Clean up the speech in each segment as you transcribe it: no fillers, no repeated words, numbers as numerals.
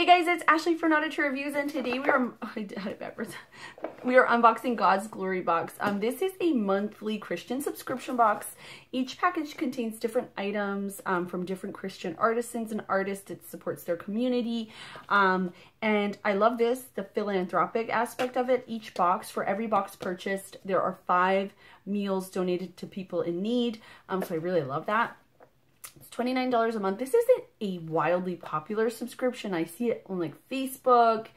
Hey guys, it's Asheli for Not a True Reviews, and today we are we are unboxing God's Glory Box. This is a monthly Christian subscription box. Each package contains different items from different Christian artisans and artists. It supports their community, and I love this, the philanthropic aspect of it. Each box, for every box purchased, there are 5 meals donated to people in need. So I really love that. It's $29 a month. This isn't a wildly popular subscription. I see it on like Facebook,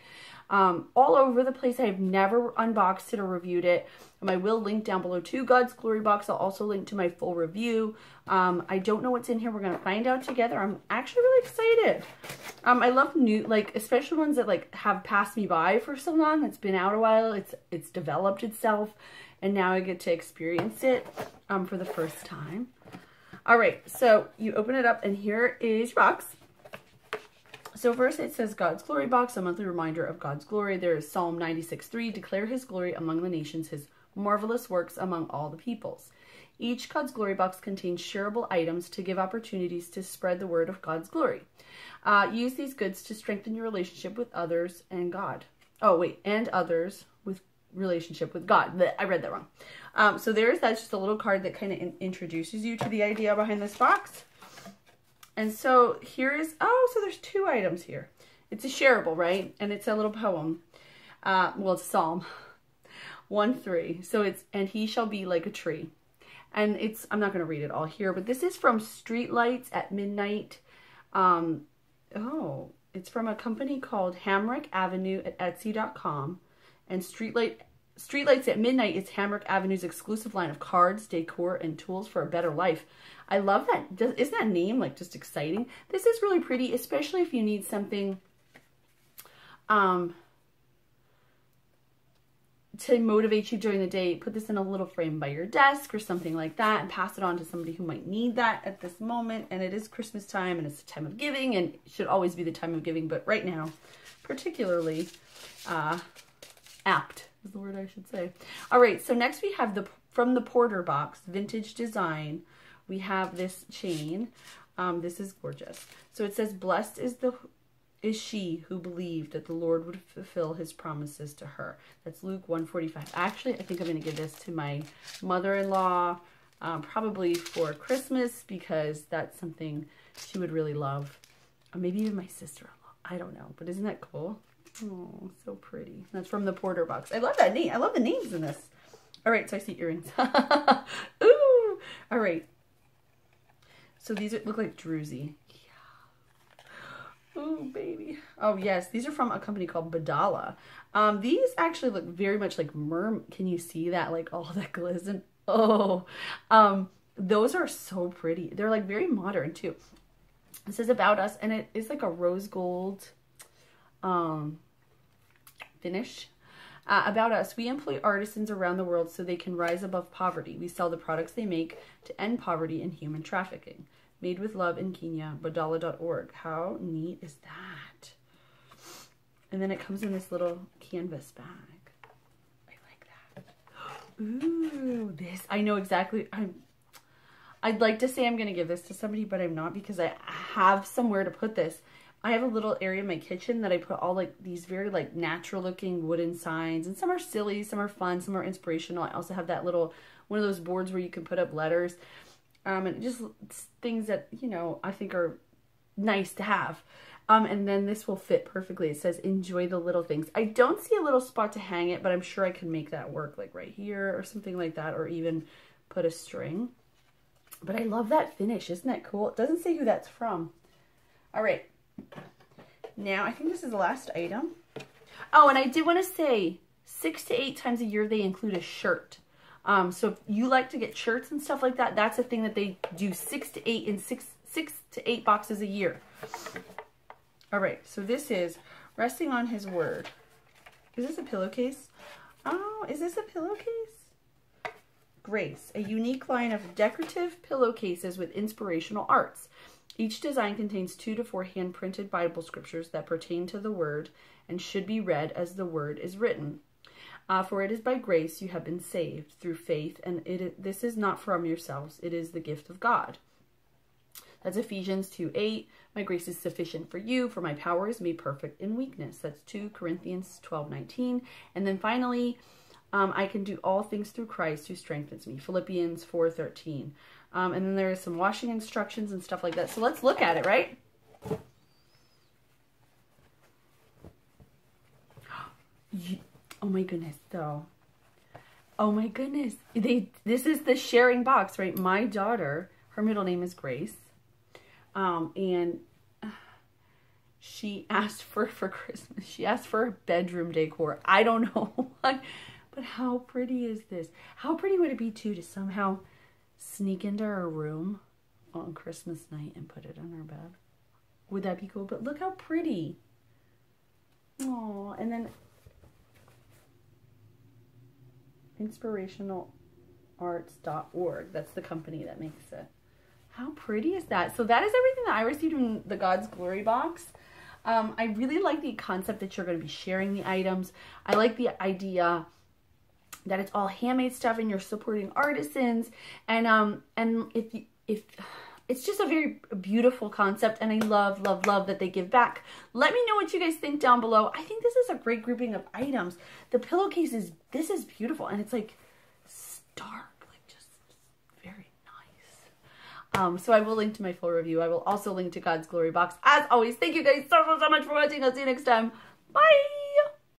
all over the place. I've never unboxed it or reviewed it. I will link down below to God's Glory Box. I'll also link to my full review. I don't know what's in here. We're going to find out together. I'm actually really excited. I love new, like, especially ones that like have passed me by for so long. It's been out a while. It's developed itself, and now I get to experience it for the first time. All right, so you open it up and here is your box. So first it says God's Glory Box, a monthly reminder of God's glory. There is Psalm 96:3, declare his glory among the nations, his marvelous works among all the peoples. Each God's Glory Box contains shareable items to give opportunities to spread the word of God's glory. Use these goods to strengthen your relationship with others and God. Oh wait, and others with relationship with God. I read that wrong. So that's just a little card that kind of introduces you to the idea behind this box. And so here is, so there's 2 items here. It's a shareable, right? And it's a little poem. Well, it's Psalm 1:3. So it's, and he shall be like a tree. And it's, I'm not going to read it all here, but this is from Streetlights at Midnight. It's from a company called Hamrick Avenue at Etsy.com. And Streetlights at Midnight is Hamrick Avenue's exclusive line of cards, decor, and tools for a better life. I love that. Isn't that name like just exciting? This is really pretty, especially if you need something to motivate you during the day. Put this in a little frame by your desk or something like that and pass it on to somebody who might need that at this moment. And it is Christmas time and it's the time of giving, and it should always be the time of giving, but right now, particularly apt is the word I should say. All right, so next we have from the Porter Box, vintage design. We have this chain. This is gorgeous. So it says, blessed is she who believed that the Lord would fulfill his promises to her. That's Luke 1:45. Actually, I think I'm going to give this to my mother-in-law, probably for Christmas, because that's something she would really love. Or maybe even my sister-in-law. I don't know, but isn't that cool? Oh, so pretty. That's from the Porter Box. I love that name. I love the names in this. All right, so I see earrings. Ooh! All right. So these look like druzy. Yeah. Oh, baby. Oh, yes. These are from a company called Badala. These actually look very much like Can you see that? Like all that glisten. Oh. Those are so pretty. They're like very modern too. It says about us, and it is like a rose gold finish. About us, we employ artisans around the world so they can rise above poverty. We sell the products they make to end poverty and human trafficking. Made with love in Kenya, badala.org. How neat is that? And then it comes in this little canvas bag. I like that. Ooh, this, I know exactly. I'd like to say I'm going to give this to somebody, but I'm not, because I have somewhere to put this. I have a little area in my kitchen that I put all like these very like natural looking wooden signs, and some are silly, some are fun, some are inspirational. I also have that little, one of those boards where you can put up letters, and just things that, you know, I think are nice to have. And then this will fit perfectly. It says, enjoy the little things. I don't see a little spot to hang it, but I'm sure I can make that work, like right here or something like that, or even put a string. But I love that finish. Isn't that cool? It doesn't say who that's from. All right. Now, I think this is the last item. Oh, and I did want to say 6 to 8 times a year they include a shirt. So if you like to get shirts and stuff like that, that's a thing that they do 6 to 8 in 6 to 8 boxes a year. All right, so this is resting on his word. Is this a pillowcase? Oh, is this a pillowcase? Grace, a unique line of decorative pillowcases with inspirational arts. Each design contains 2 to 4 hand-printed Bible scriptures that pertain to the word and should be read as the word is written. For it is by grace you have been saved through faith, and this is not from yourselves, it is the gift of God. That's Ephesians 2:8. My grace is sufficient for you, for my power is made perfect in weakness. That's 2 Corinthians 12:19. And then finally, I can do all things through Christ who strengthens me. Philippians 4:13. And then there's some washing instructions and stuff like that. So let's look at it, right? Oh my goodness, though. Oh my goodness. This is the sharing box, right? My daughter, her middle name is Grace. And she asked for Christmas, she asked for bedroom decor. I don't know why, but how pretty is this? How pretty would it be too to somehow sneak into her room on Christmas night and put it on her bed? Would that be cool? But look how pretty. Oh, and then inspirationalarts.org. That's the company that makes it. How pretty is that? So that is everything that I received in the God's Glory box. I really like the concept that you're going to be sharing the items. I like the idea that it's all handmade stuff and you're supporting artisans. And if it's just a very beautiful concept, and I love, love, love that they give back. Let me know what you guys think down below. I think this is a great grouping of items. The pillowcase this is beautiful, and it's like stark, like just very nice. So I will link to my full review. I will also link to God's Glory box. As always, thank you guys so much for watching. I'll see you next time. Bye!